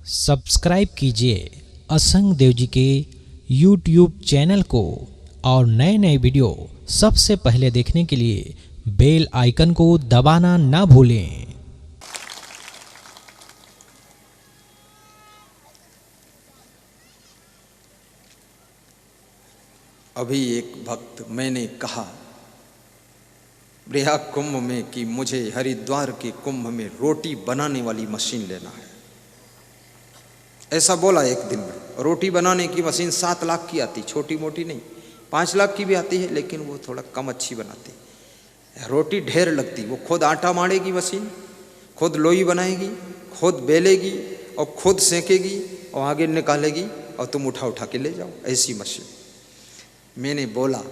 Subscribe कीजिए असंग देव जी के YouTube चैनल को और नए नए वीडियो सबसे पहले देखने के लिए बेल आइकन को दबाना ना भूलें। अभी एक भक्त मैंने कहा प्रयाग कुंभ में कि मुझे हरिद्वार के कुंभ में रोटी बनाने वाली मशीन लेना है। ऐसा बोला एक दिन में। रोटी बनाने की मशीन 7 लाख की आती, छोटी मोटी नहीं, 5 लाख की भी आती है, लेकिन वो थोड़ा कम अच्छी बनाती। रोटी ढेर लगती, वो खुद आटा माड़ेगी मशीन, खुद लोई बनाएगी, खुद बेलेगी और खुद सेकेगी और आगे निकालेगी और तुम उठा उठा के ले जाओ, ऐसी मशीन। मैंने बोला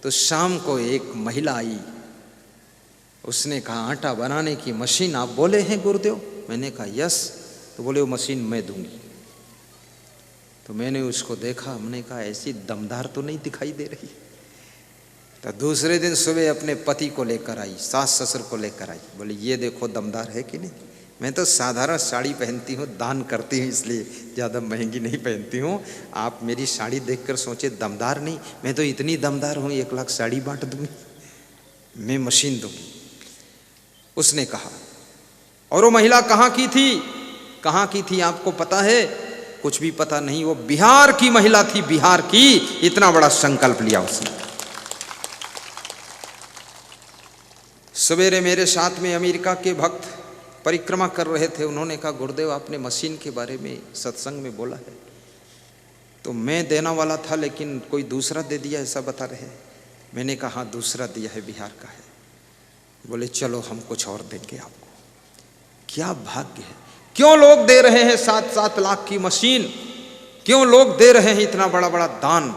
तो शाम को एक महिला आई, उसने कहा आटा बनाने की मशीन आप बोले हैं गुरुदेव? मैंने कहा यस। तो बोले वो मशीन मैं दूंगी। तो मैंने उसको देखा, हमने कहा ऐसी दमदार तो नहीं दिखाई दे रही। तो दूसरे दिन सुबह अपने पति को लेकर आई, सास ससुर को लेकर आई, बोले ये देखो दमदार है कि नहीं। मैं तो साधारण साड़ी पहनती हूँ, दान करती हूँ, इसलिए ज़्यादा महंगी नहीं पहनती हूँ। आप मेरी साड़ी देखकर सोचे दमदार नहीं, मैं तो इतनी दमदार हूँ 1 लाख साड़ी बांट दूंगी, मैं मशीन दूंगी। उसने कहा। और वो महिला कहाँ की थी? कहाँ की थी आपको पता है? कुछ भी पता नहीं। वो बिहार की महिला थी, बिहार की। इतना बड़ा संकल्प लिया उसने। सवेरे मेरे साथ में अमेरिका के भक्त परिक्रमा कर रहे थे। उन्होंने कहा गुरुदेव आपने मशीन के बारे में सत्संग में बोला है। तो मैं देना वाला था लेकिन कोई दूसरा दे दिया ऐसा बता रहे। मैंने कहा हाँ दूसरा दिया है, बिहार का है। बोले चलो हम कुछ और देंगे आपको। क्या भाग्य है! क्यों लोग दे रहे हैं 7-7 लाख की मशीन? क्यों लोग दे रहे हैं इतना बड़ा बड़ा दान?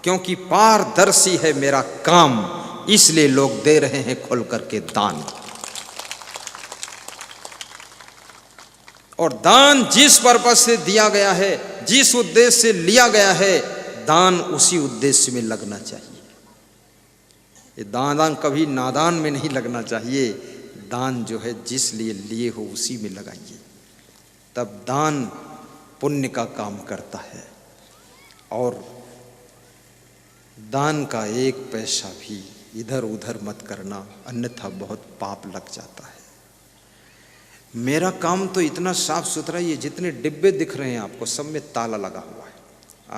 क्योंकि पारदर्शी है मेरा काम, इसलिए लोग दे रहे हैं खोल करके दान। और दान जिस पर्पस से दिया गया है, जिस उद्देश्य से लिया गया है, दान उसी उद्देश्य में लगना चाहिए। ये दान कभी नादान में नहीं लगना चाहिए। दान जो है जिस लिए लिए हो उसी में लगाइए, तब दान पुण्य का काम करता है। और दान का 1 पैसा भी इधर उधर मत करना, अन्यथा बहुत पाप लग जाता है। मेरा काम तो इतना साफ सुथरा, ये जितने डिब्बे दिख रहे हैं आपको सब में ताला लगा हुआ है।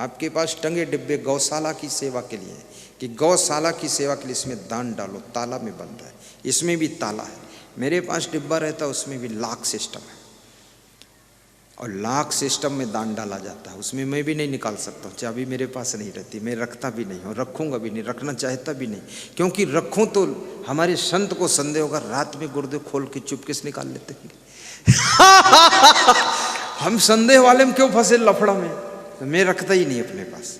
आपके पास टंगे डिब्बे गौशाला की सेवा के लिए कि गौशाला की सेवा के लिए इसमें दान डालो, ताला में बंद है, इसमें भी ताला है। मेरे पास डिब्बा रहता, उसमें भी लॉक सिस्टम है और लॉक सिस्टम में दान डाला जाता है। उसमें मैं भी नहीं निकाल सकता, चाबी मेरे पास नहीं रहती, मैं रखता भी नहीं हूँ, रखूँगा भी नहीं, रखना चाहता भी नहीं। क्योंकि रखूँ तो हमारे संत को संदेह होगा, रात में गुरुदेव खोल के चुपके से निकाल लेते हैं। हम संदेह वाले में क्यों फंसे लफड़ा में? तो मैं रखता ही नहीं अपने पास।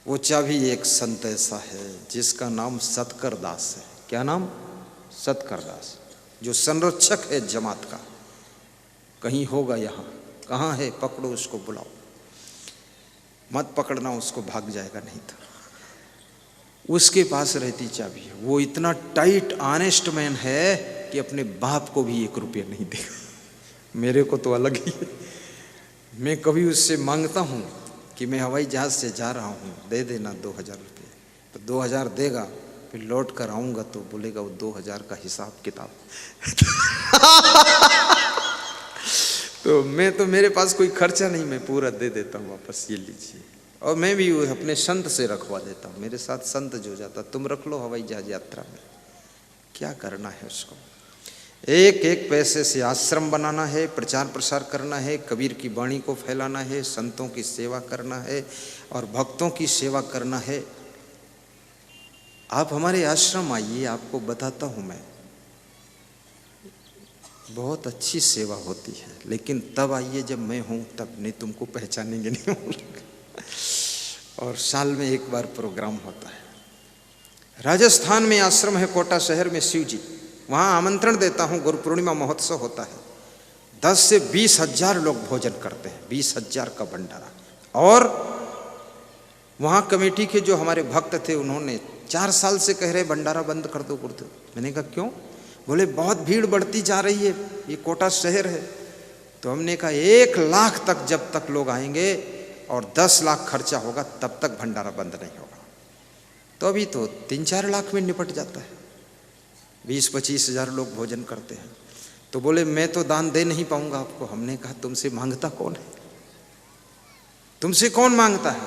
वो चाबी एक संत ऐसा है जिसका नाम सतकर दास है। क्या नाम? सतकर दास, जो संरक्षक है जमात का। कहीं होगा यहाँ, कहाँ है? पकड़ो उसको, बुलाओ, मत पकड़ना उसको, भाग जाएगा नहीं तो। उसके पास रहती चाबी है। वो इतना टाइट ऑनेस्ट मैन है कि अपने बाप को भी 1 रुपया नहीं देगा। मेरे को तो अलग ही है। मैं कभी उससे मांगता हूँ कि मैं हवाई जहाज से जा रहा हूँ, दे देना 2000 रुपये, तो 2000 देगा, फिर लौट कर आऊँगा तो बोलेगा वो 2000 का हिसाब किताब। तो मेरे पास कोई खर्चा नहीं, मैं पूरा दे देता हूँ वापस, ये लीजिए। और मैं भी अपने संत से रखवा देता हूँ। मेरे साथ संत जो जाता, तुम रख लो हवाई जहाज यात्रा में, क्या करना है उसको। 1-1 पैसे से आश्रम बनाना है, प्रचार प्रसार करना है, कबीर की वाणी को फैलाना है, संतों की सेवा करना है और भक्तों की सेवा करना है। आप हमारे आश्रम आइए, आपको बताता हूँ मैं, बहुत अच्छी सेवा होती है। लेकिन तब आइए जब मैं हूँ, तब नहीं तुमको पहचानेंगे नहीं हम लोग। और साल में 1 बार प्रोग्राम होता है। राजस्थान में आश्रम है कोटा शहर में, शिव जी, वहाँ आमंत्रण देता हूँ। गुरु पूर्णिमा महोत्सव होता है, 10 से 20 हजार लोग भोजन करते हैं, 20 हजार का भंडारा। और वहाँ कमेटी के जो हमारे भक्त थे, उन्होंने 4 साल से कह रहे भंडारा बंद कर दो गुरुदेव। मैंने कहा क्यों? बोले बहुत भीड़ बढ़ती जा रही है, ये कोटा शहर है, तो हमने कहा 1 लाख तक जब तक लोग आएंगे और 10 लाख खर्चा होगा तब तक भंडारा बंद नहीं होगा। तो अभी तो 3-4 लाख में निपट जाता है, 20-25 हज़ार लोग भोजन करते हैं। तो बोले मैं तो दान दे नहीं पाऊंगा आपको। हमने कहा तुमसे मांगता कौन है? तुमसे कौन मांगता है?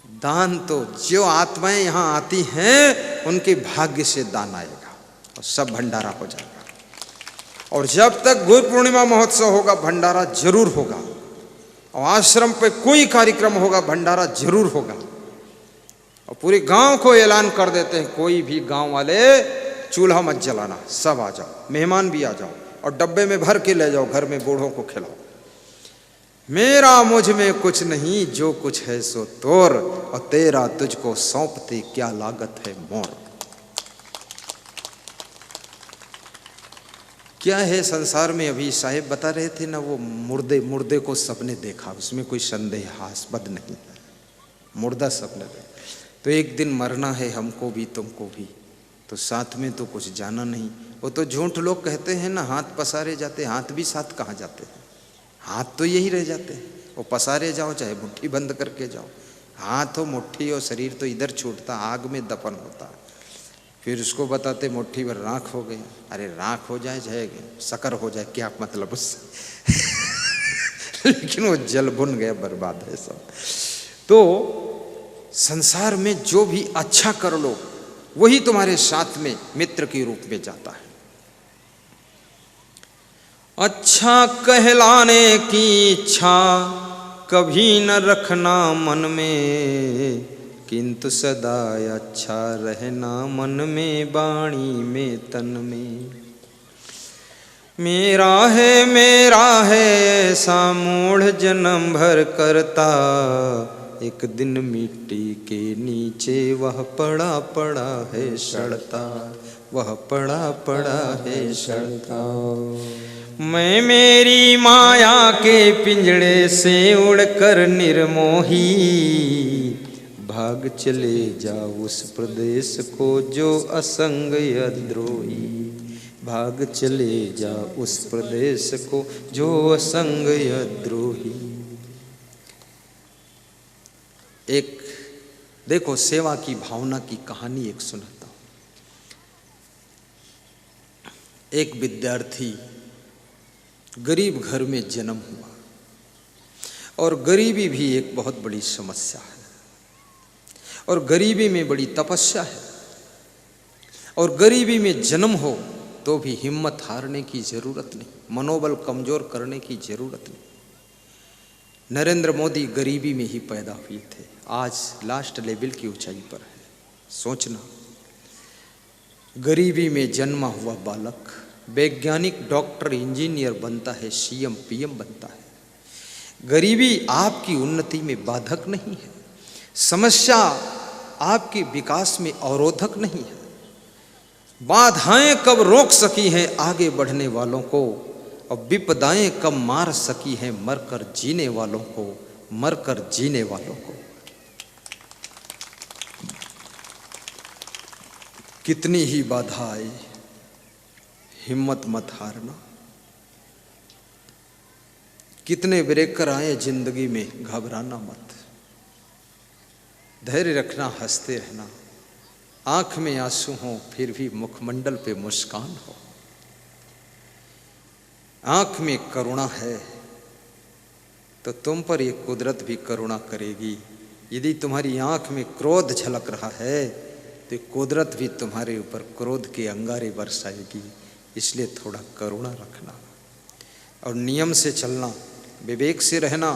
दान तो जो आत्माएं यहाँ आती हैं उनके भाग्य से दान आएगा और सब भंडारा हो जाएगा। और जब तक गुरु पूर्णिमा महोत्सव होगा भंडारा जरूर होगा, और आश्रम पे कोई कार्यक्रम होगा भंडारा जरूर होगा। और पूरे गांव को ऐलान कर देते हैं कोई भी गांव वाले चूल्हा मत जलाना, सब आ जाओ, मेहमान भी आ जाओ और डब्बे में भर के ले जाओ, घर में बूढ़ों को खिलाओ। मेरा मुझ में कुछ नहीं, जो कुछ है सो तोर, और तेरा तुझको सौंपते क्या लागत है मोर। क्या है संसार में, अभी साहेब बता रहे थे ना, वो मुर्दे को सबने देखा, उसमें कोई संदेहास्पद नहीं है, मुर्दा सबने देखा। तो एक दिन मरना है हमको भी तुमको भी, तो साथ में तो कुछ जाना नहीं। वो तो झूठ लोग कहते हैं ना, हाथ पसारे जाते, हाथ भी साथ कहाँ जाते हैं, हाथ तो यही रह जाते हैं। वो पसारे जाओ चाहे मुट्ठी बंद करके जाओ, हाथ हो मुट्ठी और शरीर तो इधर छूटता, आग में दफन होता। फिर उसको बताते मुट्ठी भर राख हो गया। अरे राख हो जाए चाहे शकर हो जाए, क्या मतलब उससे लेकिन वो जल भुन गया, बर्बाद है सब। तो संसार में जो भी अच्छा कर लो वही तुम्हारे साथ में मित्र के रूप में जाता है। अच्छा कहलाने की इच्छा कभी न रखना मन में, किंतु सदा अच्छा रहना मन में, वाणी में, तन में। मेरा है ऐसा मूढ़ जन्म भर करता, एक दिन मिट्टी के नीचे वह पड़ा पड़ा है सड़ता, वह पड़ा पड़ा है सड़ता। मैं मेरी माया के पिंजड़े से उड़कर निर्मोही, भाग चले जा उस प्रदेश को जो असंग अद्रोही, भाग चले जा उस प्रदेश को जो असंग अद्रोही। एक देखो सेवा की भावना की कहानी एक सुनाता हूं। एक विद्यार्थी गरीब घर में जन्म हुआ, और गरीबी भी एक बहुत बड़ी समस्या है, और गरीबी में बड़ी तपस्या है। और गरीबी में जन्म हो तो भी हिम्मत हारने की जरूरत नहीं, मनोबल कमजोर करने की जरूरत नहीं। नरेंद्र मोदी गरीबी में ही पैदा हुए थे, आज लास्ट लेवल की ऊंचाई पर है। सोचना, गरीबी में जन्मा हुआ बालक वैज्ञानिक, डॉक्टर, इंजीनियर बनता है, सीएम पीएम बनता है। गरीबी आपकी उन्नति में बाधक नहीं है, समस्या आपके विकास में अवरोधक नहीं है। बाधाएं कब रोक सकी हैं आगे बढ़ने वालों को, और विपदाएं कब मार सकी हैं मरकर जीने वालों को, मरकर जीने वालों को। कितनी ही बाधा आए हिम्मत मत हारना, कितने ब्रेकर आए जिंदगी में घबराना मत, धैर्य रखना, हंसते रहना। आंख में आंसू हो फिर भी मुखमंडल पे मुस्कान हो। आंख में करुणा है तो तुम पर ये कुदरत भी करुणा करेगी। यदि तुम्हारी आंख में क्रोध झलक रहा है तो कुदरत भी तुम्हारे ऊपर क्रोध के अंगारे बरसाएगी। इसलिए थोड़ा करुणा रखना और नियम से चलना, विवेक से रहना,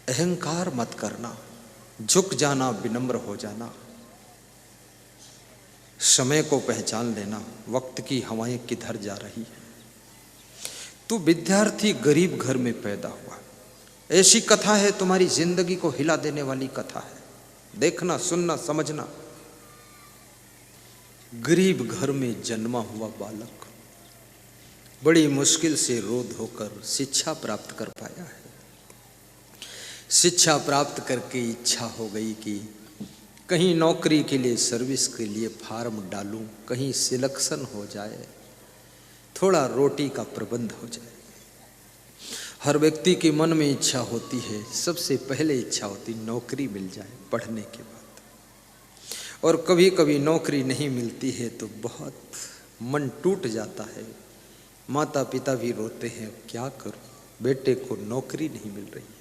अहंकार मत करना, झुक जाना, विनम्र हो जाना, समय को पहचान लेना, वक्त की हवाएं किधर जा रही है। तू विद्यार्थी गरीब घर में पैदा हुआ, ऐसी कथा है तुम्हारी जिंदगी को हिला देने वाली कथा है। देखना, सुनना, समझना। गरीब घर में जन्मा हुआ बालक बड़ी मुश्किल से रो धोकर शिक्षा प्राप्त कर पाया है। शिक्षा प्राप्त करके इच्छा हो गई कि कहीं नौकरी के लिए, सर्विस के लिए फार्म डालूं, कहीं सिलेक्शन हो जाए, थोड़ा रोटी का प्रबंध हो जाए। हर व्यक्ति के मन में इच्छा होती है, सबसे पहले इच्छा होती नौकरी मिल जाए पढ़ने के बाद। और कभी कभी नौकरी नहीं मिलती है तो बहुत मन टूट जाता है, माता पिता भी रोते हैं, क्या करूं, बेटे को नौकरी नहीं मिल रही है।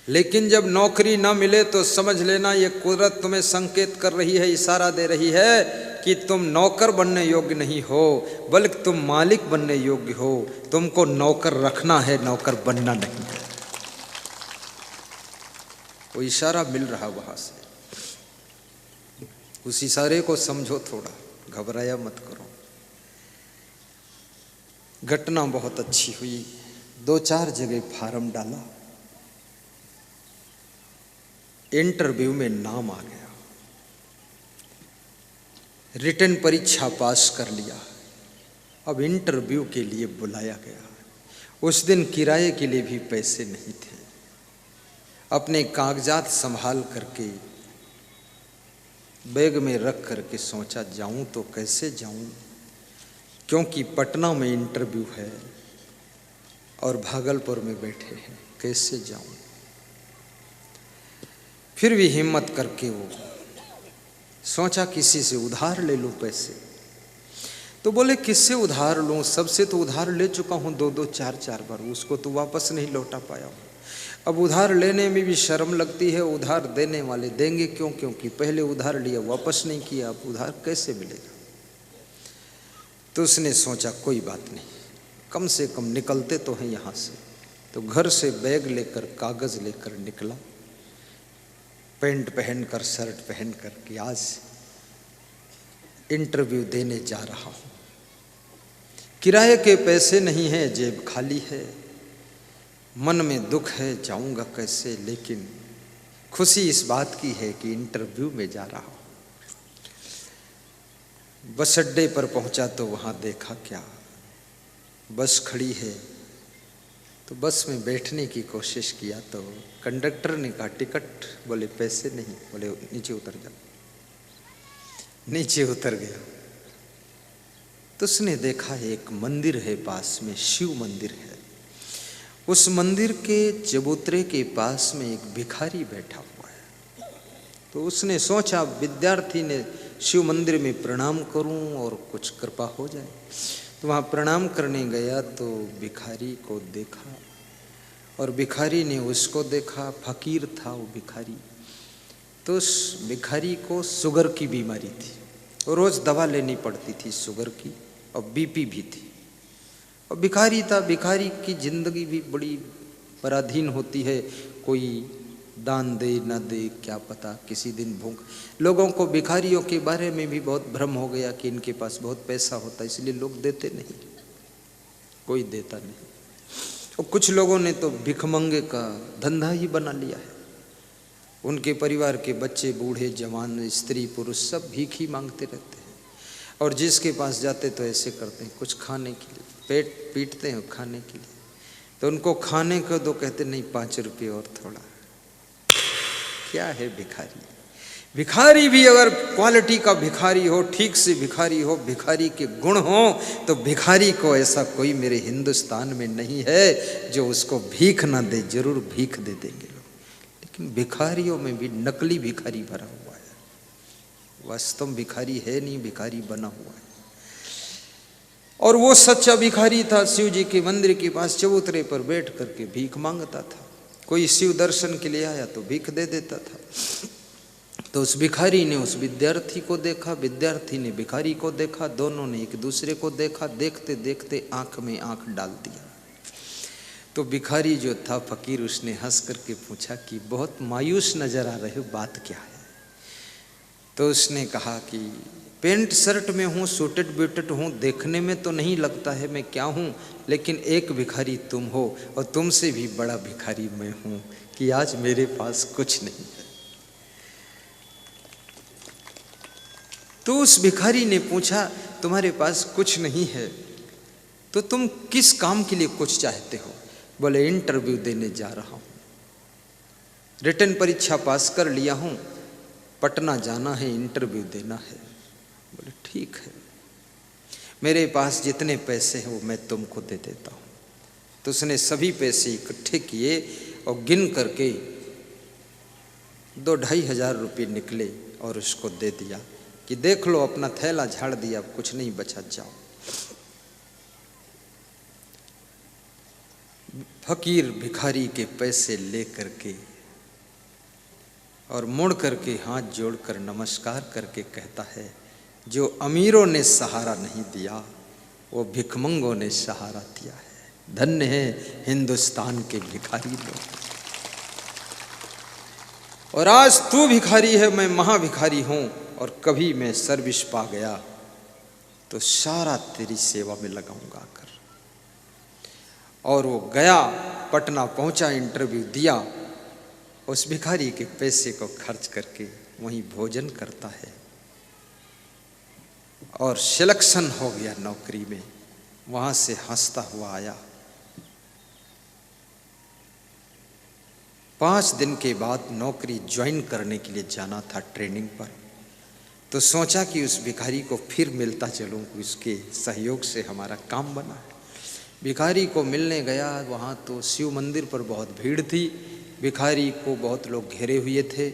लेकिन जब नौकरी ना मिले तो समझ लेना ये कुदरत तुम्हें संकेत कर रही है, इशारा दे रही है कि तुम नौकर बनने योग्य नहीं हो, बल्कि तुम मालिक बनने योग्य हो। तुमको नौकर रखना है, नौकर बनना नहीं है। वो इशारा मिल रहा वहां से, उस इशारे को समझो, थोड़ा घबराया मत करो। घटना बहुत अच्छी हुई, 2-4 जगह फार्म डाला, इंटरव्यू में नाम आ गया, रिटन परीक्षा पास कर लिया, अब इंटरव्यू के लिए बुलाया गया। उस दिन किराए के लिए भी पैसे नहीं थे। अपने कागजात संभाल करके बैग में रख करके सोचा जाऊं तो कैसे जाऊं, क्योंकि पटना में इंटरव्यू है और भागलपुर में बैठे हैं, कैसे जाऊं। फिर भी हिम्मत करके वो सोचा किसी से उधार ले लूं पैसे। तो बोले किससे उधार लूं, सबसे तो उधार ले चुका हूं 2-2, 4-4 बार, उसको तो वापस नहीं लौटा पाया हूं। अब उधार लेने में भी शर्म लगती है, उधार देने वाले देंगे क्यों, क्योंकि पहले उधार लिया वापस नहीं किया, अब उधार कैसे मिलेगा। तो उसने सोचा कोई बात नहीं, कम से कम निकलते तो हैं यहाँ से। तो घर से बैग लेकर, कागज़ लेकर निकला, पैंट पहनकर, शर्ट पहनकर कि आज इंटरव्यू देने जा रहा हूँ। किराए के पैसे नहीं हैं, जेब खाली है, मन में दुख है, जाऊंगा कैसे। लेकिन खुशी इस बात की है कि इंटरव्यू में जा रहा हूँ। बस अड्डे पर पहुंचा तो वहाँ देखा क्या, बस खड़ी है। तो बस में बैठने की कोशिश किया तो कंडक्टर ने कहा टिकट, बोले पैसे नहीं, बोले नीचे उतर जा। नीचे उतर गया तो उसने देखा एक मंदिर है पास में, शिव मंदिर है। उस मंदिर के चबूतरे के पास में एक भिखारी बैठा हुआ है। तो उसने सोचा विद्यार्थी ने शिव मंदिर में प्रणाम करूं और कुछ कृपा हो जाए। तो वहाँ प्रणाम करने गया तो भिखारी को देखा और भिखारी ने उसको देखा। फकीर था वो भिखारी। तो उस भिखारी को शुगर की बीमारी थी और रोज़ दवा लेनी पड़ती थी शुगर की, और बीपी भी थी। और भिखारी था, भिखारी की जिंदगी भी बड़ी पराधीन होती है, कोई दान दे ना दे क्या पता, किसी दिन भूख। लोगों को भिखारियों के बारे में भी बहुत भ्रम हो गया कि इनके पास बहुत पैसा होता है, इसलिए लोग देते नहीं, कोई देता नहीं। और कुछ लोगों ने तो भिखमंगे का धंधा ही बना लिया है। उनके परिवार के बच्चे, बूढ़े, जवान, स्त्री, पुरुष सब भीख ही मांगते रहते हैं। और जिसके पास जाते तो ऐसे करते हैं, कुछ खाने के लिए पेट पीटते हैं खाने के लिए। तो उनको खाने को दो, कहते नहीं 5 रुपये और थोड़ा। क्या है भिखारी। भिखारी भी अगर क्वालिटी का भिखारी हो, ठीक से भिखारी हो, भिखारी के गुण हो, तो भिखारी को ऐसा कोई मेरे हिंदुस्तान में नहीं है जो उसको भीख ना दे। जरूर भीख दे देंगे लोग, लेकिन भिखारियों में भी नकली भिखारी भरा हुआ है, वास्तव भिखारी है नहीं, भिखारी बना हुआ है। और वो सच्चा भिखारी था, शिव जी के मंदिर के पास चबूतरे पर बैठ करके भीख मांगता था। कोई शिव दर्शन के लिए आया तो भीख दे देता था। तो उस भिखारी ने उस विद्यार्थी को देखा, विद्यार्थी ने भिखारी को देखा, दोनों ने एक दूसरे को देखा। देखते देखते आंख में आंख डाल दिया। तो भिखारी जो था फकीर, उसने हंस करके पूछा कि बहुत मायूस नजर आ रहे हो, बात क्या है। तो उसने कहा कि पेंट शर्ट में हूँ, सूटेड ब्यूटेड हूँ, देखने में तो नहीं लगता है मैं क्या हूँ, लेकिन एक भिखारी तुम हो और तुमसे भी बड़ा भिखारी मैं हूँ कि आज मेरे पास कुछ नहीं है। तो उस भिखारी ने पूछा तुम्हारे पास कुछ नहीं है तो तुम किस काम के लिए कुछ चाहते हो। बोले इंटरव्यू देने जा रहा हूँ, रिटन परीक्षा पास कर लिया हूँ, पटना जाना है, इंटरव्यू देना है। बोले ठीक है, मेरे पास जितने पैसे हैं वो मैं तुमको दे देता हूँ। तो उसने सभी पैसे इकट्ठे किए और गिन करके 2-2,500 रुपये निकले और उसको दे दिया कि देख लो, अपना थैला झाड़ दिया, अब कुछ नहीं बचा, जाओ। फकीर भिखारी के पैसे ले करके और मुड़ करके हाथ जोड़कर नमस्कार करके कहता है, जो अमीरों ने सहारा नहीं दिया वो भिखमंगों ने सहारा दिया है। धन्य है हिंदुस्तान के भिखारी लोग। और आज तू भिखारी है, मैं महाभिखारी हूं, और कभी मैं सर्विस पा गया तो सारा तेरी सेवा में लगाऊंगा कर। और वो गया, पटना पहुंचा, इंटरव्यू दिया, उस भिखारी के पैसे को खर्च करके वहीं भोजन करता है और सिलेक्शन हो गया नौकरी में। वहां से हंसता हुआ आया। 5 दिन के बाद नौकरी ज्वाइन करने के लिए जाना था ट्रेनिंग पर। तो सोचा कि उस भिखारी को फिर मिलता चलूं, उसके सहयोग से हमारा काम बना है। भिखारी को मिलने गया, वहाँ तो शिव मंदिर पर बहुत भीड़ थी, भिखारी को बहुत लोग घेरे हुए थे।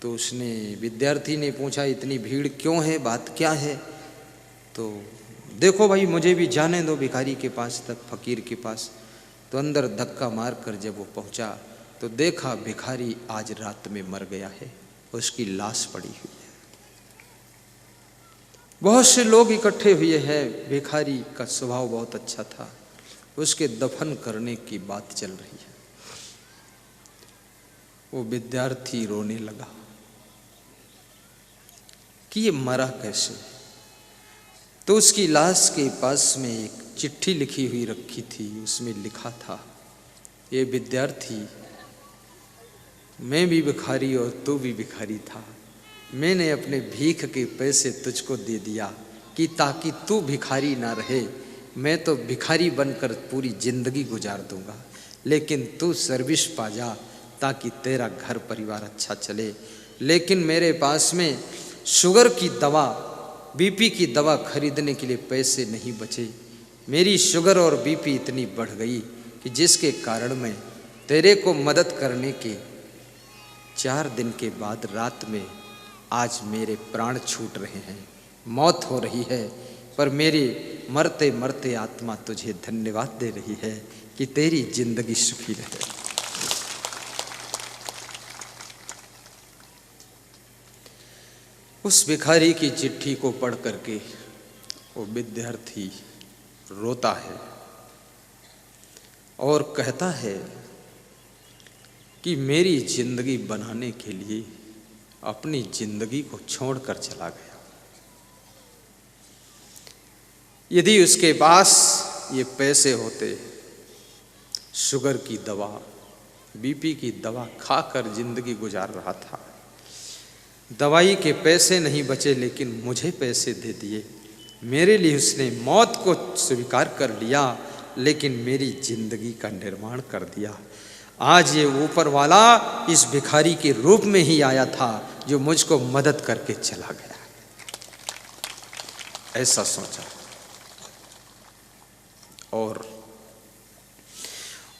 तो उसने, विद्यार्थी ने पूछा, इतनी भीड़ क्यों है, बात क्या है? तो देखो भाई, मुझे भी जाने दो भिखारी के पास तक, फकीर के पास। तो अंदर धक्का मार कर जब वो पहुँचा तो देखा भिखारी आज रात में मर गया है, उसकी लाश पड़ी हुई है। बहुत से लोग इकट्ठे हुए हैं। भिखारी का स्वभाव बहुत अच्छा था, उसके दफन करने की बात चल रही है। वो विद्यार्थी रोने लगा कि ये मरा कैसे। तो उसकी लाश के पास में एक चिट्ठी लिखी हुई रखी थी, उसमें लिखा था, ये विद्यार्थी, मैं भी भिखारी और तू भी भिखारी था, मैंने अपने भीख के पैसे तुझको दे दिया कि ताकि तू भिखारी ना रहे। मैं तो भिखारी बनकर पूरी जिंदगी गुजार दूंगा, लेकिन तू सर्विस पा जा ताकि तेरा घर परिवार अच्छा चले। लेकिन मेरे पास में शुगर की दवा, बीपी की दवा खरीदने के लिए पैसे नहीं बचे। मेरी शुगर और बीपी इतनी बढ़ गई कि जिसके कारण मैं तेरे को मदद करने के 4 दिन के बाद रात में आज मेरे प्राण छूट रहे हैं, मौत हो रही है, पर मेरी मरते मरते आत्मा तुझे धन्यवाद दे रही है कि तेरी जिंदगी सुखी रहे। उस भिखारी की चिट्ठी को पढ़ करके वो विद्यार्थी रोता है और कहता है कि मेरी जिंदगी बनाने के लिए अपनी जिंदगी को छोड़कर चला गया। यदि उसके पास ये पैसे होते, शुगर की दवा, बीपी की दवा खाकर जिंदगी गुजार रहा था, दवाई के पैसे नहीं बचे लेकिन मुझे पैसे दे दिए, मेरे लिए उसने मौत को स्वीकार कर लिया, लेकिन मेरी जिंदगी का निर्माण कर दिया। आज ये ऊपर वाला इस भिखारी के रूप में ही आया था जो मुझको मदद करके चला गया, ऐसा सोचा। और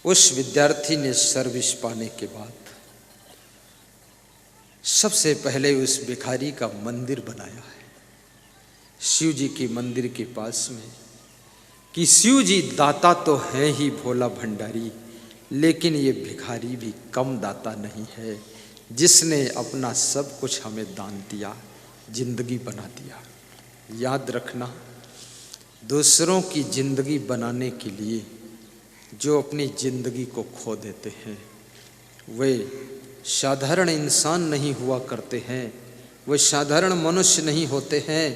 उस विद्यार्थी ने सर्विस पाने के बाद सबसे पहले उस भिखारी का मंदिर बनाया है शिव जी के मंदिर के पास में, कि शिव जी दाता तो है ही भोला भंडारी, लेकिन ये भिखारी भी कम दाता नहीं है, जिसने अपना सब कुछ हमें दान दिया, जिंदगी बना दिया। याद रखना, दूसरों की जिंदगी बनाने के लिए जो अपनी जिंदगी को खो देते हैं वे साधारण इंसान नहीं हुआ करते हैं, वे साधारण मनुष्य नहीं होते हैं,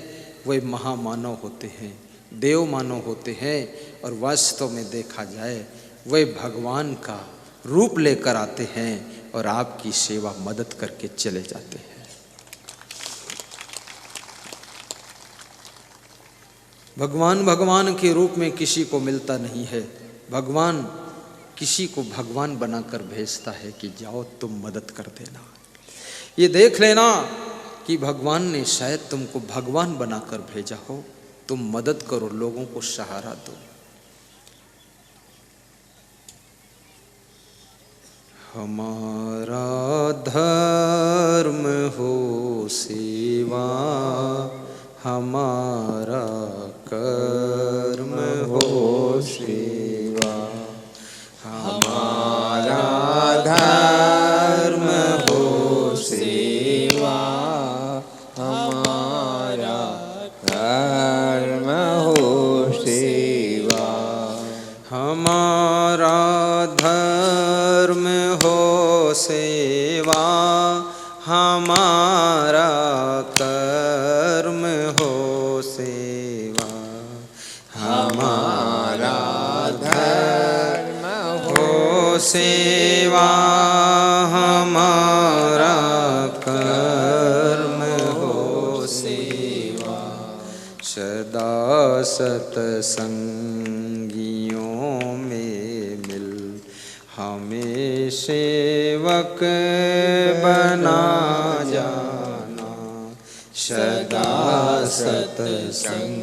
वे महामानव होते हैं, देव मानव होते हैं। और वास्तव में देखा जाए वे भगवान का रूप लेकर आते हैं और आपकी सेवा मदद करके चले जाते हैं। भगवान भगवान के रूप में किसी को मिलता नहीं है, भगवान किसी को भगवान बनाकर भेजता है कि जाओ तुम मदद कर देना। ये देख लेना कि भगवान ने शायद तुमको भगवान बनाकर भेजा हो, तुम मदद करो, लोगों को सहारा दो। हमारा धर्म हो सेवा, हमारा कर्म हो सेवा, हमारा धर्म हो सेवा, हमारा धर्म हो सेवा, हमारा धर्म हो सेवा, हमारा कर्म हो सेवा, हमारा धर्म हो सेवा, हमारा कर्म हो सेवा। सदा सत्संगियों में मिल हमें सेवक बना जाना, सदा सत्संगियों।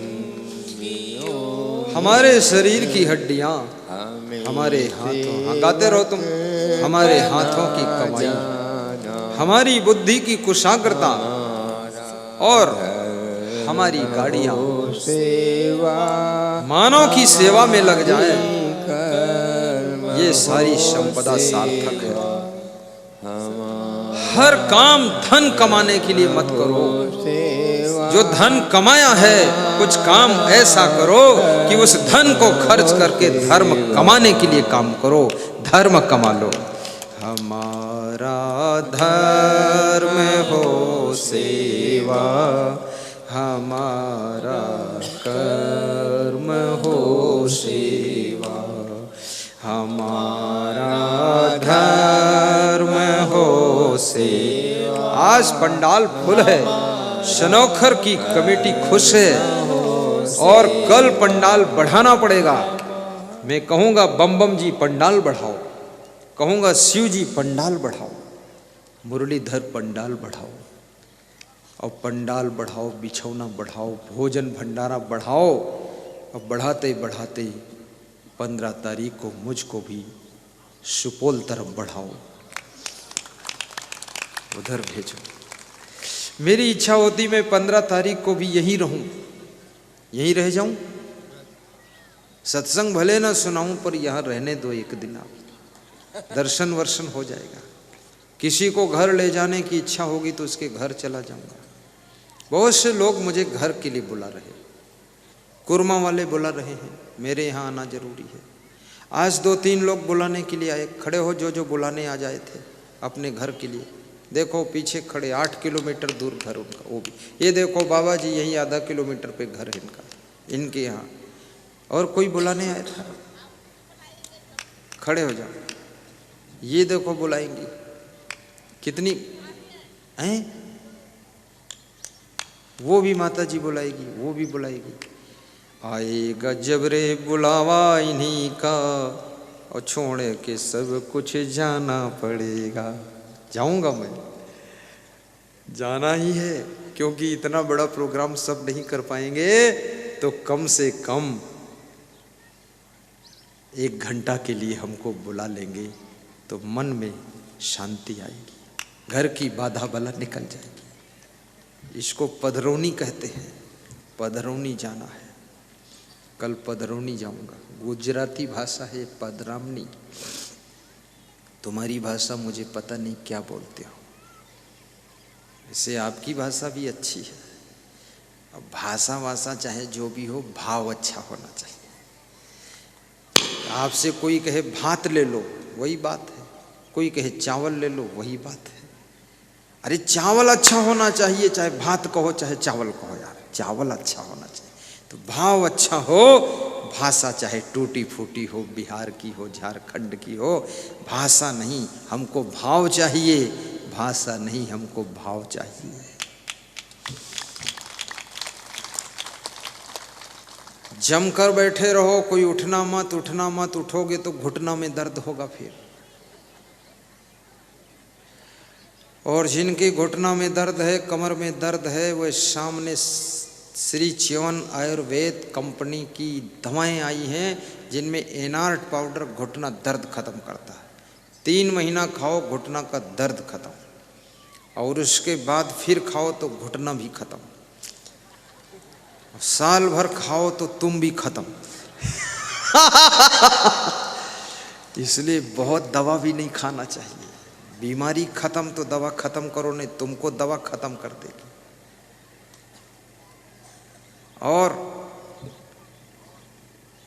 हमारे शरीर की हड्डियां, हमारे हाथों, हाँ गाते रहो तुम, हमारे हाथों की कमाई, हमारी बुद्धि की कुशाग्रता और हमारी गाड़ियां मानव की सेवा में लग जाए, ये सारी संपदा सार्थक है। हर काम धन कमाने के लिए मत करो, जो धन कमाया है कुछ काम ऐसा करो कि उस धन को खर्च करके धर्म कमाने के लिए काम करो, धर्म कमा लो। हमारा धर्म हो सेवा, हमारा कर्म हो सेवा, हमारा धर्म हो सेवा। आज पंडाल फुल है, शनौखर की कमेटी खुश है और कल पंडाल बढ़ाना पड़ेगा। मैं कहूँगा बम बम जी पंडाल बढ़ाओ, कहूँगा शिव जी पंडाल बढ़ाओ, मुरलीधर पंडाल बढ़ाओ, और पंडाल बढ़ाओ, बिछौना बढ़ाओ, भोजन भंडारा बढ़ाओ, और बढ़ाते बढ़ाते 15 तारीख को मुझको भी सुपौल तरफ बढ़ाओ, उधर भेजो। मेरी इच्छा होती मैं 15 तारीख को भी यहीं रहूं, यहीं रह जाऊं। सत्संग भले ना सुनाऊं पर यहां रहने दो एक दिन, आप दर्शन वर्शन हो जाएगा। किसी को घर ले जाने की इच्छा होगी तो उसके घर चला जाऊंगा। बहुत से लोग मुझे घर के लिए बुला रहे, कुरमा वाले बुला रहे हैं, मेरे यहाँ आना जरूरी है। आज 2-3 लोग बुलाने के लिए आए, खड़े हो जो बुलाने आ जाए थे अपने घर के लिए। देखो पीछे खड़े, 8 किलोमीटर दूर घर उनका, वो भी। ये देखो बाबा जी यहीं आधा किलोमीटर पे घर है इनका, इनके यहाँ। और कोई बुलाने आया था, खड़े हो जाओ। ये देखो बुलाएंगी, कितनी हैं, वो भी माता जी बुलाएगी, वो भी बुलाएगी। आएगा जब रे बुलावा इन्हीं का, और छोड़ के सब कुछ जाना पड़ेगा। जाऊंगा मैं, जाना ही है, क्योंकि इतना बड़ा प्रोग्राम सब नहीं कर पाएंगे, तो कम से कम 1 घंटा के लिए हमको बुला लेंगे तो मन में शांति आएगी, घर की बाधा बला निकल जाएगी। इसको पधरौनी कहते हैं, पधरौनी जाना है। कल पधरौनी जाऊंगा। गुजराती भाषा है पधरामनी, तुम्हारी भाषा मुझे पता नहीं क्या बोलते हो। वैसे आपकी भाषा भी अच्छी है। अब भाषा चाहे जो भी हो, भाव अच्छा होना चाहिए। आपसे कोई कहे भात ले लो, वही बात है। कोई कहे चावल ले लो, वही बात है। अरे चावल अच्छा होना चाहिए, चाहे भात कहो चाहे चावल कहो, यार चावल अच्छा होना चाहिए। तो भाव अच्छा हो, भाषा चाहे टूटी फूटी हो, बिहार की हो, झारखंड की हो, भाषा नहीं, हमको भाव चाहिए। भाषा नहीं, हमको भाव चाहिए। जमकर बैठे रहो, कोई उठना मत, उठना मत। उठोगे तो घुटना में दर्द होगा फिर। और जिनके घुटना में दर्द है, कमर में दर्द है, वह सामने श्री च्यवन आयुर्वेद कंपनी की दवाएं आई हैं, जिनमें एनार्ट पाउडर घुटना दर्द खत्म करता है। 3 महीना खाओ घुटना का दर्द खत्म, और उसके बाद फिर खाओ तो घुटना भी खत्म, साल भर खाओ तो तुम भी खत्म। इसलिए बहुत दवा भी नहीं खाना चाहिए। बीमारी खत्म तो दवा खत्म करो, नहीं तुमको दवा खत्म कर देगी। और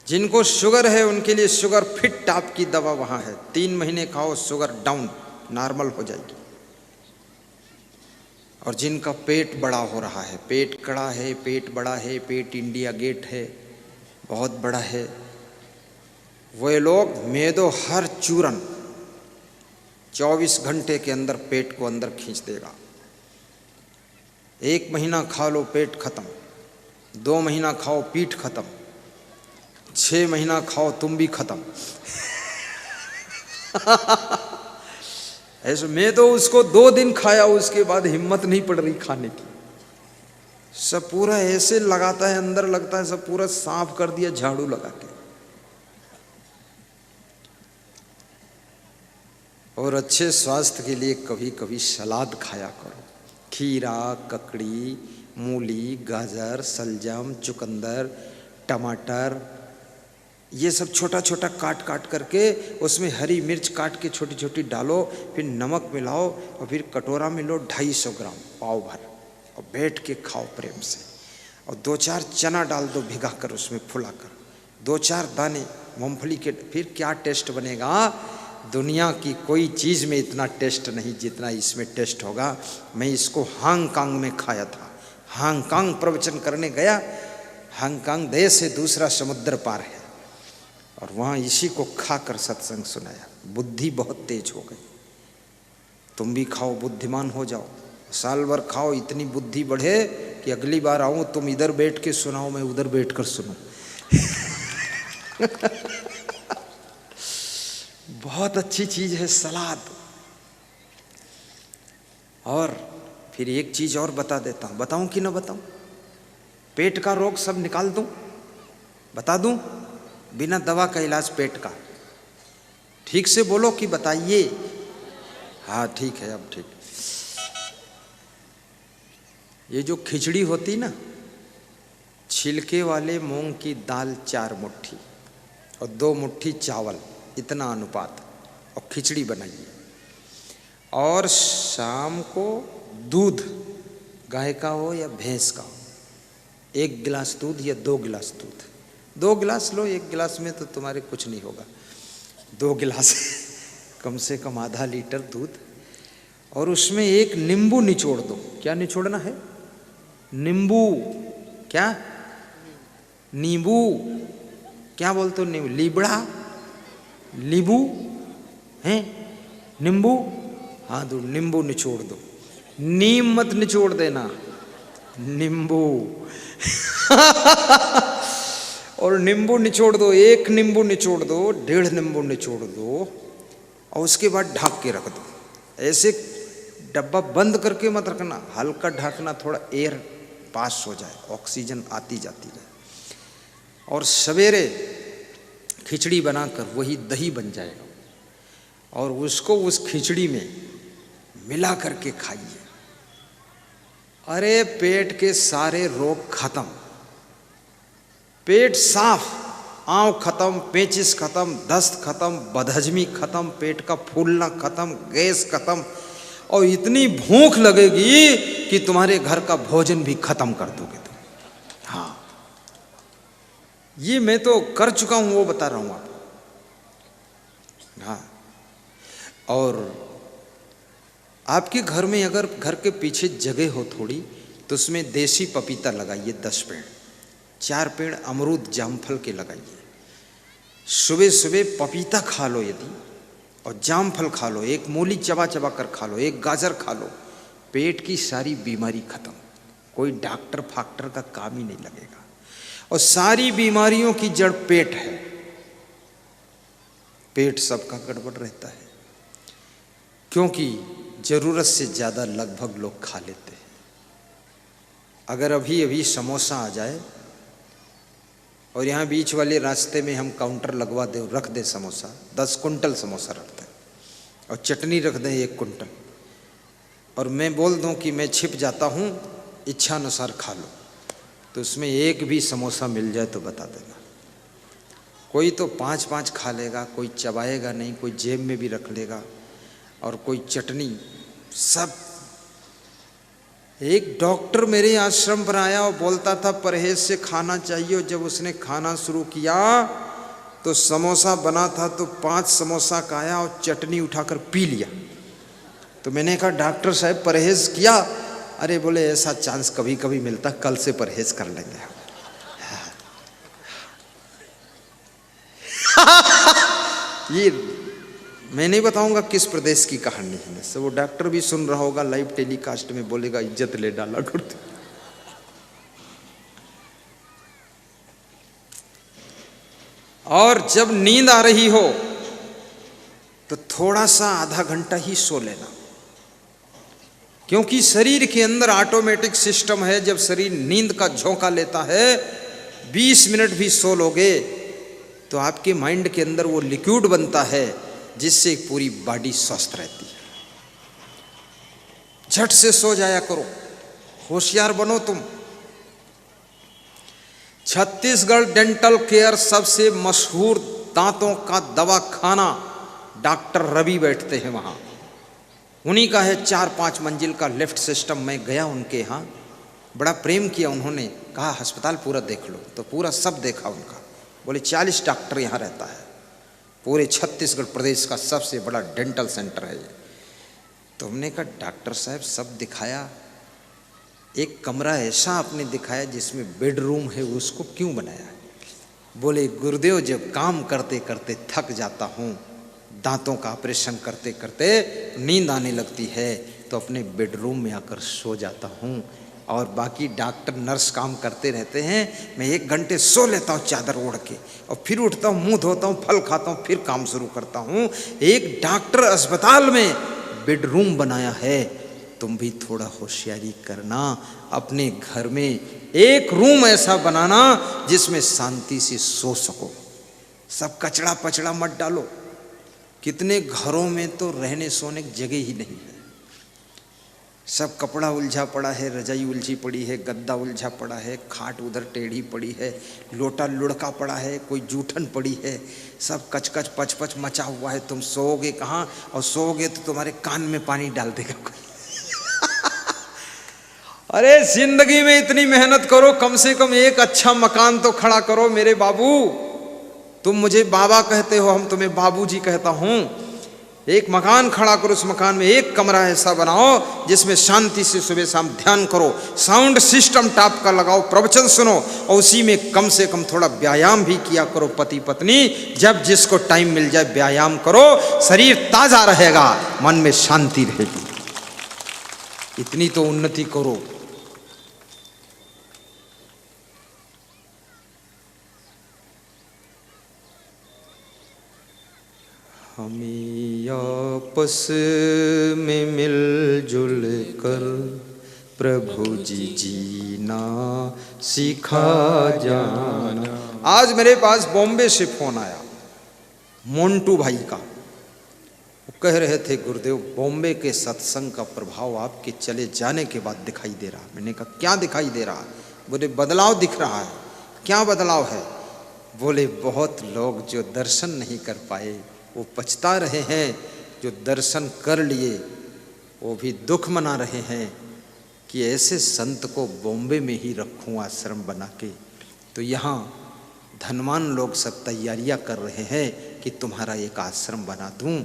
जिनको शुगर है उनके लिए शुगर फिट टाप की दवा वहां है, 3 महीने खाओ शुगर डाउन, नॉर्मल हो जाएगी। और जिनका पेट बड़ा हो रहा है, पेट कड़ा है, पेट बड़ा है, पेट इंडिया गेट है, बहुत बड़ा है, वे लोग मैदो हर चूरन 24 घंटे के अंदर पेट को अंदर खींच देगा। 1 महीना खा लो पेट खत्म, 2 महीना खाओ पीठ खत्म, 6 महीना खाओ तुम भी खत्म। ऐसे मैं तो उसको 2 दिन खाया, उसके बाद हिम्मत नहीं पड़ रही खाने की। सब पूरा ऐसे लगाता है, अंदर लगता है सब पूरा साफ कर दिया झाड़ू लगा के। और अच्छे स्वास्थ्य के लिए कभी कभी सलाद खाया करो, खीरा, ककड़ी, मूली, गाजर, सलजम, चुकंदर, टमाटर, ये सब छोटा छोटा काट काट करके उसमें हरी मिर्च काट के छोटी छोटी डालो, फिर नमक मिलाओ और फिर कटोरा में लो 250 ग्राम पाव भर, और बैठ के खाओ प्रेम से। और 2-4 चना डाल दो भिगा कर उसमें फुला कर, 2-4 दाने मूंगफली के, फिर क्या टेस्ट बनेगा। दुनिया की कोई चीज़ में इतना टेस्ट नहीं जितना इसमें टेस्ट होगा। मैं इसको हांगकांग में खाया था, हांगकांग प्रवचन करने गया। हांगकांग देश से दूसरा समुद्र पार है, और वहाँ इसी को खाकर सत्संग सुनाया। बुद्धि बहुत तेज हो गई। तुम भी खाओ, बुद्धिमान हो जाओ, साल भर खाओ, इतनी बुद्धि बढ़े कि अगली बार आऊँ तुम इधर बैठ के सुनाओ, मैं उधर बैठ कर सुनूं। बहुत अच्छी चीज़ है सलाद। और फिर एक चीज़ और बता देता हूँ, बताऊँ कि ना बताऊँ? पेट का रोग सब निकाल दूँ, बता दूँ? बिना दवा का इलाज पेट का। ठीक से बोलो कि बताइए। हाँ ठीक है, अब ठीक। ये जो खिचड़ी होती ना, छिलके वाले मूंग की दाल 4 मुट्ठी और 2 मुट्ठी चावल, इतना अनुपात, और खिचड़ी बनाइए। और शाम को दूध, गाय का हो या भैंस का हो, 1 गिलास दूध या 2 गिलास दूध, 2 गिलास लो, 1 गिलास में तो तुम्हारे कुछ नहीं होगा, 2 गिलास कम से कम आधा लीटर दूध। और उसमें 1 नींबू निचोड़ दो। क्या निचोड़ना है? नींबू। क्या? नींबू। क्या बोलते हो? नींबू, लीबड़ा, लीबू हैं, नींबू। हाँ दो, नींबू निचोड़ दो, नीम मत निचोड़ देना, नींबू। और नींबू निचोड़ दो, 1 नींबू निचोड़ दो, 1.5 नींबू निचोड़ दो, और उसके बाद ढक के रख दो। ऐसे डब्बा बंद करके मत रखना, हल्का ढकना, थोड़ा एयर पास हो जाए, ऑक्सीजन आती जाती रहे। और सवेरे खिचड़ी बनाकर वही दही बन जाएगा, और उसको उस खिचड़ी में मिला करके खाइए। अरे पेट के सारे रोग खत्म, पेट साफ, आंव खत्म, पेचिस खत्म, दस्त खत्म, बदहजमी खत्म, पेट का फूलना खत्म, गैस खत्म, और इतनी भूख लगेगी कि तुम्हारे घर का भोजन भी खत्म कर दोगे तुम। हाँ, ये मैं तो कर चुका हूं, वो बता रहा हूं आपको। हाँ, और आपके घर में अगर घर के पीछे जगह हो थोड़ी, तो उसमें देसी पपीता लगाइए 10 पेड़, 4 पेड़ अमरूद जामफल के लगाइए। सुबह सुबह पपीता खा लो यदि, और जामफल खा लो, 1 मूली चबा चबा कर खा लो, 1 गाजर खा लो, पेट की सारी बीमारी खत्म। कोई डॉक्टर फाक्टर का काम ही नहीं लगेगा। और सारी बीमारियों की जड़ पेट है। पेट सबका गड़बड़ रहता है, क्योंकि जरूरत से ज़्यादा लगभग लोग खा लेते हैं। अगर अभी अभी समोसा आ जाए और यहाँ बीच वाले रास्ते में हम काउंटर लगवा दें, रख दें समोसा, 10 कुंटल समोसा रखते हैं, और चटनी रख दें 1 कुंटल, और मैं बोल दूं कि मैं छिप जाता हूँ, इच्छा अनुसार खा लो, तो उसमें एक भी समोसा मिल जाए तो बता देना। कोई तो 5-5 खा लेगा, कोई चबाएगा नहीं, कोई जेब में भी रख लेगा, और कोई चटनी सब। एक डॉक्टर मेरे आश्रम पर आया और बोलता था परहेज से खाना चाहिए, और जब उसने खाना शुरू किया तो समोसा बना था तो 5 समोसा खाया और चटनी उठाकर पी लिया। तो मैंने कहा डॉक्टर साहब परहेज किया? अरे बोले ऐसा चांस कभी कभी मिलता, कल से परहेज कर लेंगे। ये मैं नहीं बताऊंगा किस प्रदेश की कहानी है, से वो डॉक्टर भी सुन रहा होगा, लाइव टेलीकास्ट में बोलेगा इज्जत ले डाला करते। और जब नींद आ रही हो तो थोड़ा सा आधा घंटा ही सो लेना, क्योंकि शरीर के अंदर ऑटोमेटिक सिस्टम है। जब शरीर नींद का झोंका लेता है, 20 मिनट भी सो लोगे तो आपके माइंड के अंदर वो लिक्विड बनता है जिससे पूरी बॉडी स्वस्थ रहती है। झट से सो जाया करो, होशियार बनो तुम। छत्तीसगढ़ डेंटल केयर सबसे मशहूर दांतों का दवाखाना, डॉक्टर रवि बैठते हैं वहाँ, उन्हीं का है 4-5 मंजिल का लिफ्ट सिस्टम। मैं गया उनके यहाँ, बड़ा प्रेम किया उन्होंने, कहा अस्पताल पूरा देख लो, तो पूरा सब देखा उनका। बोले 40 डॉक्टर यहाँ रहता है, पूरे छत्तीसगढ़ प्रदेश का सबसे बड़ा डेंटल सेंटर है ये। तो हमने कहा डॉक्टर साहब सब दिखाया, एक कमरा ऐसा आपने दिखाया जिसमें बेडरूम है, उसको क्यों बनाया? बोले गुरुदेव जब काम करते करते थक जाता हूँ, दांतों का ऑपरेशन करते करते नींद आने लगती है, तो अपने बेडरूम में आकर सो जाता हूँ, और बाकी डॉक्टर नर्स काम करते रहते हैं, मैं 1 घंटे सो लेता हूँ चादर ओढ़ के, और फिर उठता हूँ, मुंह धोता हूँ, फल खाता हूँ, फिर काम शुरू करता हूँ। एक डॉक्टर अस्पताल में बेडरूम बनाया है, तुम भी थोड़ा होशियारी करना, अपने घर में एक रूम ऐसा बनाना जिसमें शांति से सो सको। सब कचड़ा पचड़ा मत डालो। कितने घरों में तो रहने सोने की जगह ही नहीं है, सब कपड़ा उलझा पड़ा है, रजाई उलझी पड़ी है, गद्दा उलझा पड़ा है, खाट उधर टेढ़ी पड़ी है, लोटा लुढ़का पड़ा है, कोई जूठन पड़ी है, सब कच कच पच पच मचा हुआ है। तुम सोओगे कहाँ? और सोओगे तो तुम्हारे कान में पानी डाल देगा कोई। अरे जिंदगी में इतनी मेहनत करो, कम से कम एक अच्छा मकान तो खड़ा करो मेरे बाबू। तुम मुझे बाबा कहते हो, हम तुम्हें बाबूजी कहता हूं। एक मकान खड़ा करो, उस मकान में एक कमरा ऐसा बनाओ जिसमें शांति से सुबह शाम ध्यान करो, साउंड सिस्टम टॉप का लगाओ, प्रवचन सुनो, और उसी में कम से कम थोड़ा व्यायाम भी किया करो। पति पत्नी जब जिसको टाइम मिल जाए व्यायाम करो, शरीर ताजा रहेगा, मन में शांति रहेगी। इतनी तो उन्नति करो। हमें आपस में मिलजुल कर प्रभु जी जीना सिखा जाना। आज मेरे पास बॉम्बे से फोन आया मोंटू भाई का, वो कह रहे थे गुरुदेव बॉम्बे के सत्संग का प्रभाव आपके चले जाने के बाद दिखाई दे रहा। मैंने कहा क्या दिखाई दे रहा? बोले बदलाव दिख रहा है। क्या बदलाव है? बोले बहुत लोग जो दर्शन नहीं कर पाए वो पछता रहे हैं, जो दर्शन कर लिए वो भी दुख मना रहे हैं कि ऐसे संत को बॉम्बे में ही रखूं आश्रम बना के। तो यहाँ धनवान लोग सब तैयारियां कर रहे हैं कि तुम्हारा एक आश्रम बना दूं,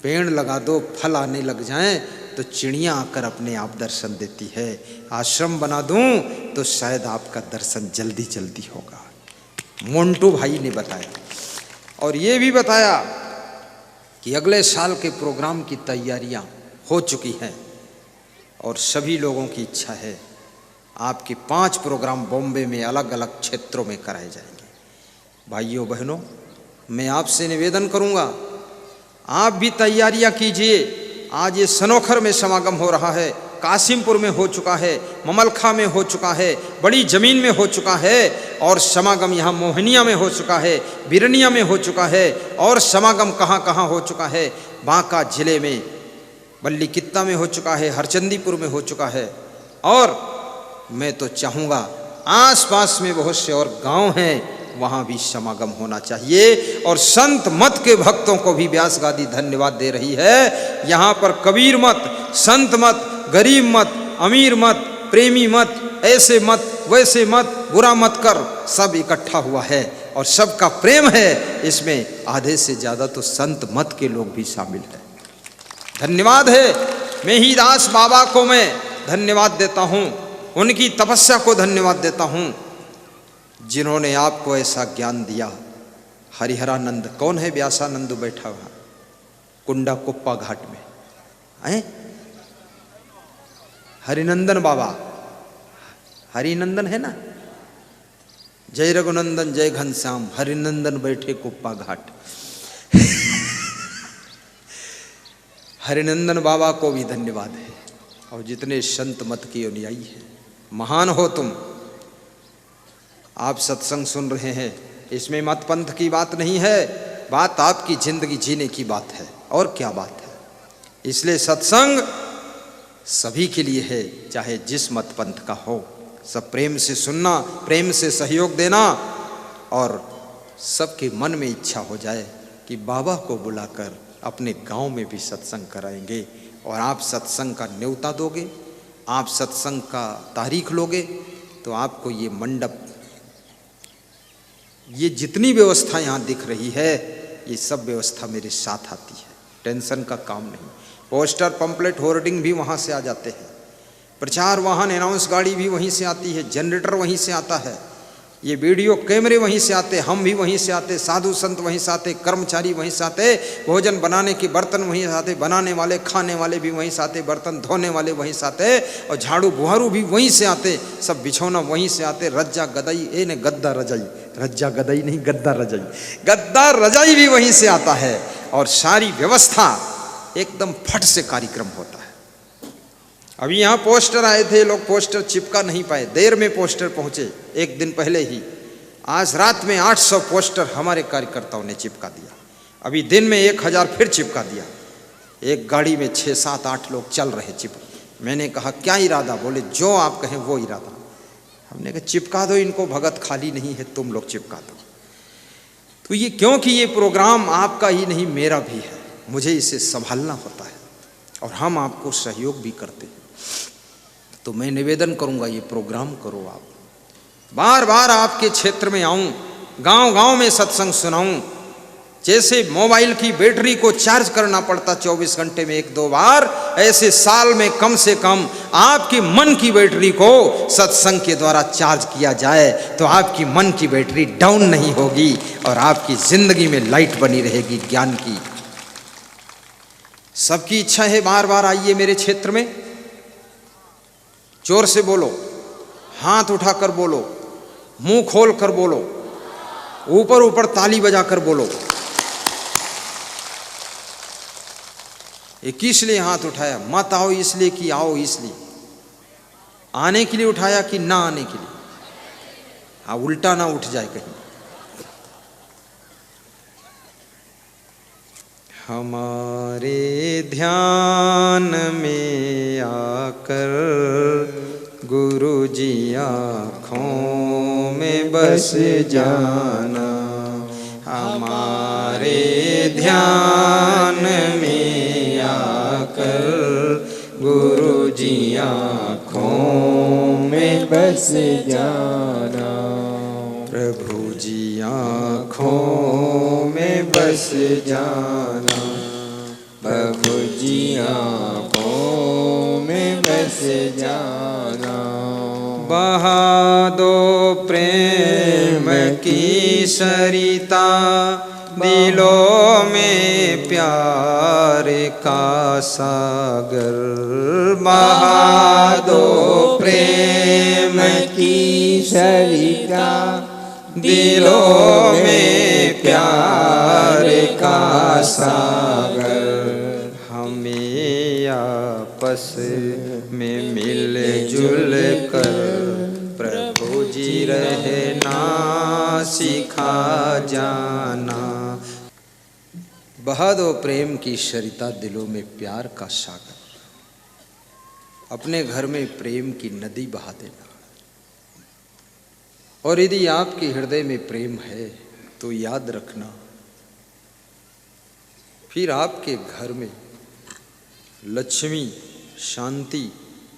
पेड़ लगा दो, फल आने लग जाएं तो चिड़ियाँ आकर अपने आप दर्शन देती है। आश्रम बना दूं तो शायद आपका दर्शन जल्दी जल्दी होगा। मोंटू भाई ने बताया, और ये भी बताया कि अगले साल के प्रोग्राम की तैयारियां हो चुकी हैं और सभी लोगों की इच्छा है आपके 5 प्रोग्राम बॉम्बे में अलग अलग क्षेत्रों में कराए जाएंगे। भाइयों बहनों, मैं आपसे निवेदन करूंगा आप भी तैयारियां कीजिए। आज ये सनोखर में समागम हो रहा है, कासिमपुर में हो चुका है, ममलखा में हो चुका है, बड़ी ज़मीन में हो चुका है, और समागम यहाँ मोहनिया में हो चुका है, बिरनिया में हो चुका है, और समागम कहाँ कहाँ हो चुका है, बांका जिले में बल्ली कित्ता में हो चुका है, हरचंदीपुर में हो चुका है। और मैं तो चाहूँगा आसपास में बहुत से और गांव हैं, वहाँ भी समागम होना चाहिए। और संत मत के भक्तों को भी व्यास गादी धन्यवाद दे रही है। यहाँ पर कबीर मत, संत मत, गरीब मत, अमीर मत, प्रेमी मत, ऐसे मत, वैसे मत, बुरा मत कर, सब इकट्ठा हुआ है और सबका प्रेम है। इसमें आधे से ज़्यादा तो संत मत के लोग भी शामिल हैं। धन्यवाद है। मेहीदास बाबा को मैं धन्यवाद देता हूँ, उनकी तपस्या को धन्यवाद देता हूँ, जिन्होंने आपको ऐसा ज्ञान दिया। हरिहरानंद कौन है? व्यासानंद बैठा हुआ कुंडा कुप्पा घाट में है। हरिनंदन बाबा, हरिनंदन है ना, जय रघुनंदन जय घनश्याम, हरिनंदन बैठे कुप्पा घाट। हरिनंदन बाबा को भी धन्यवाद है। और जितने संत मत की अनुयायी हैं, महान हो तुम। आप सत्संग सुन रहे हैं, इसमें मत पंथ की बात नहीं है, बात आपकी जिंदगी जीने की बात है। और क्या बात है? इसलिए सत्संग सभी के लिए है, चाहे जिस मत पंथ का हो। सब प्रेम से सुनना, प्रेम से सहयोग देना, और सबके मन में इच्छा हो जाए कि बाबा को बुलाकर अपने गांव में भी सत्संग कराएंगे। और आप सत्संग का न्योता दोगे, आप सत्संग का तारीख लोगे, तो आपको ये मंडप, ये जितनी व्यवस्था यहाँ दिख रही है, ये सब व्यवस्था मेरे साथ आती है। टेंशन का काम नहीं। पोस्टर, पंपलेट, होर्डिंग भी वहाँ से आ जाते हैं, प्रचार वाहन, अनाउंस गाड़ी भी वहीं से आती है, जनरेटर वहीं से आता है, ये वीडियो कैमरे वहीं से आते, हम भी वहीं से आते, साधु संत वहीं से आते, कर्मचारी वहीं से आते, भोजन बनाने के बर्तन वहीं से आते, बनाने वाले खाने वाले भी वहीं से आते, बर्तन धोने वाले वहीं से आते, और झाड़ू बुहारू भी वहीं से आते, सब बिछौना वहीं से आते, रज्जा गदई, ए ने गद्दा रजाई, रज्जा गदई नहीं गद्दा रजाई, गद्दा रजाई भी वहीं से आता है। और सारी व्यवस्था एकदम फट से कार्यक्रम होता है। अभी यहाँ पोस्टर आए थे, लोग पोस्टर चिपका नहीं पाए, देर में पोस्टर पहुँचे, एक दिन पहले ही। आज रात में 800 पोस्टर हमारे कार्यकर्ताओं ने चिपका दिया। अभी दिन में 1000 फिर चिपका दिया। एक गाड़ी में 6, 7, 8 लोग चल रहे चिपक। मैंने कहा क्या इरादा? बोले जो आप कहें वो इरादा। हमने कहा चिपका दो इनको, भगत खाली नहीं है, तुम लोग चिपका दो। तो ये क्योंकि ये प्रोग्राम आपका ही नहीं मेरा भी है, मुझे इसे संभालना होता है, और हम आपको सहयोग भी करते हैं। तो मैं निवेदन करूंगा, ये प्रोग्राम करो आप। बार बार आपके क्षेत्र में आऊं, गांव गांव में सत्संग सुनाऊं। जैसे मोबाइल की बैटरी को चार्ज करना पड़ता 24 घंटे में 1-2 बार, ऐसे साल में कम से कम आपके मन की बैटरी को सत्संग के द्वारा चार्ज किया जाए, तो आपकी मन की बैटरी डाउन नहीं होगी और आपकी जिंदगी में लाइट बनी रहेगी ज्ञान की। सबकी इच्छा है बार बार आइए मेरे क्षेत्र में। जोर से बोलो, हाथ उठाकर बोलो, मुंह खोल कर बोलो, ऊपर ऊपर ताली बजाकर बोलो। ये किस लिए हाथ उठाया? मत आओ इसलिए कि आओ इसलिए? आने के लिए उठाया कि ना आने के लिए? हाँ, उल्टा ना उठ जाए कहीं। हमारे ध्यान में आकर गुरु जी आँखों में बस जाना, हमारे ध्यान में आकर गुरु जी आँखों में बस जाना, प्रभु जी आँखों में बस जाना, प्रभु जी आँखों में बस जाना। बहा दो प्रेम की सरिता दिलों में प्यार का सागर, बहा दो प्रेम की सरिता दिलों में प्यार का सागर, हमें आपस में मिलजुल कर प्रभु जी रहना सिखा जाना। बहा दो प्रेम की सरिता दिलों में प्यार का सागर, अपने घर में प्रेम की नदी बहा देना। और यदि आपके हृदय में प्रेम है तो याद रखना, फिर आपके घर में लक्ष्मी, शांति,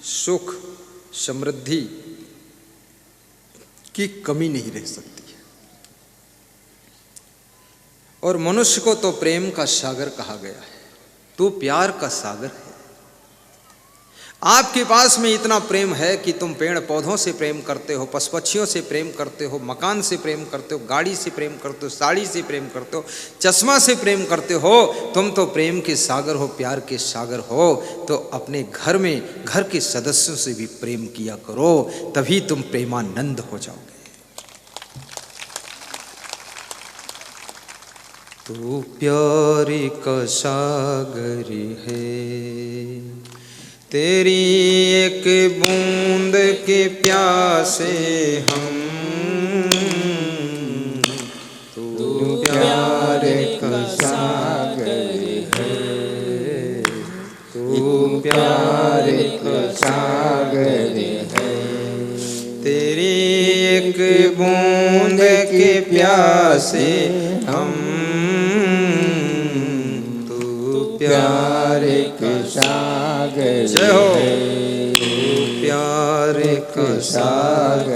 सुख, समृद्धि की कमी नहीं रह सकती। और मनुष्य को तो प्रेम का सागर कहा गया है, तो प्यार का सागर है। आपके पास में इतना प्रेम है कि तुम पेड़ पौधों से प्रेम करते हो, पशु पक्षियों से प्रेम करते हो, मकान से प्रेम करते हो, गाड़ी से प्रेम करते हो, साड़ी से प्रेम करते हो, चश्मा से प्रेम करते हो। तुम तो प्रेम के सागर हो, प्यार के सागर हो। तो अपने घर में घर के सदस्यों से भी प्रेम किया करो, तभी तुम प्रेमानंद हो जाओगे। तू प्यार का सागर है, तेरी एक बूंद के प्यासे हम। तू प्यार का सागर है, तू प्यार का सागर है, तेरी एक बूंद के प्यासे हम। तू प्यार का सागर, जय हो। प्यार का सागर